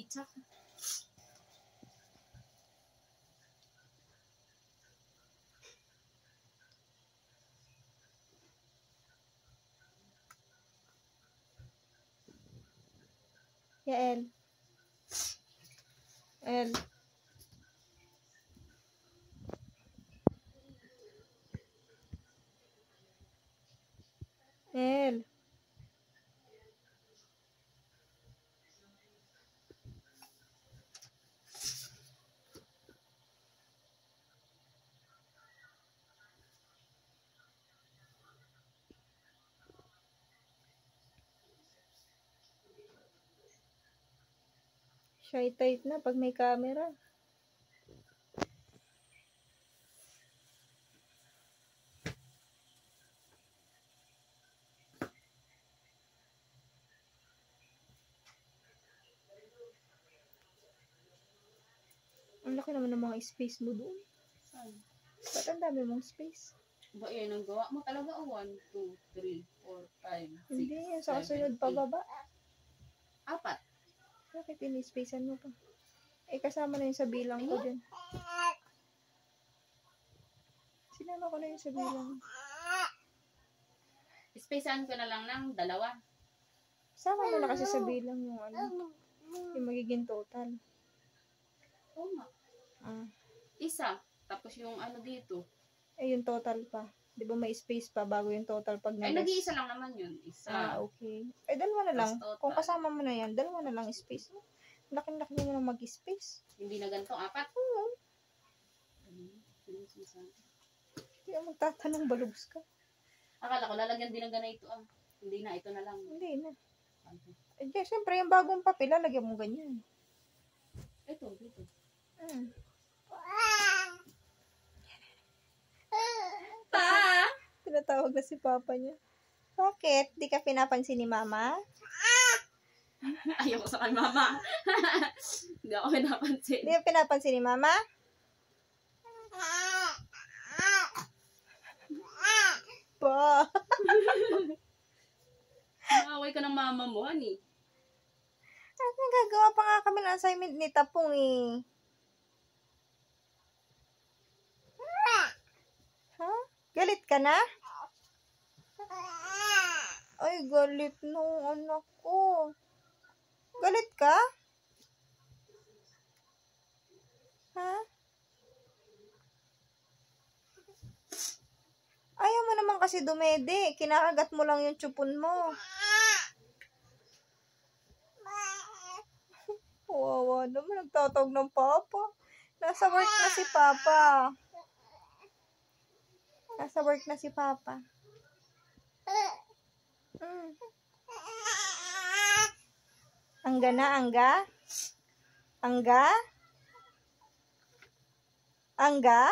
Ichak. Yael. El. El. Shy type na pag may camera. Ang laki naman ng mga space mo doon. Saan? Ba't ang dami mong space? Ba yan ang gawa mo talaga? 1, 2, 3, 4, 5, 6, Hindi, yan sa 7, kasunod 8. pababa. 4. Bakit ini-spacean mo pa? Eh, kasama na yun sa bilang ko dyan. Sinama ko na yun sa bilang. Spacean ko na lang ng 2. Sama mo na kasi sa bilang yung ano. Yung magiging total. Oo nga. Ah. Isa. Tapos yung ano dito. Eh, yung total pa. Di ba may space pa bago yung total pag Ay, nag-iisa lang naman yun. Isa. Ah, okay. Eh, dalawa na lang. Total. Kung kasama mo na yan, dalawa na lang space. Laki-laki mo na mag-space. Hindi na ganito, 4. Oo. Hindi ako magtatanong, balubs ka. Akala ko lalagyan din ng ganito ah. Hindi na, ito na lang. Hindi na. Eh, di, siyempre, yung bagong papel, lalagyan mo ganyan. Ito, dito. Pa! Tinatawag na si papa niya. Bakit? Di ka pinapansin ni mama? Ayoko sa kay mama. Hindi ako pinapansin. Di ka pinapansin ni mama? Pa! Maaway ka ng mama mo, honey. At nagagawa pa nga kami ng assignment ni Tapong eh. Ha? Galit ka na? Ay, galit nung anak ko. Galit ka? Ha? Ayaw mo naman kasi dumede. Kinakagat mo lang yung tsupon mo. Wawa naman. Nagtatawag ng papa. Nasa work na si papa. Nasa work na si papa. Angga na, Angga? Angga? Angga?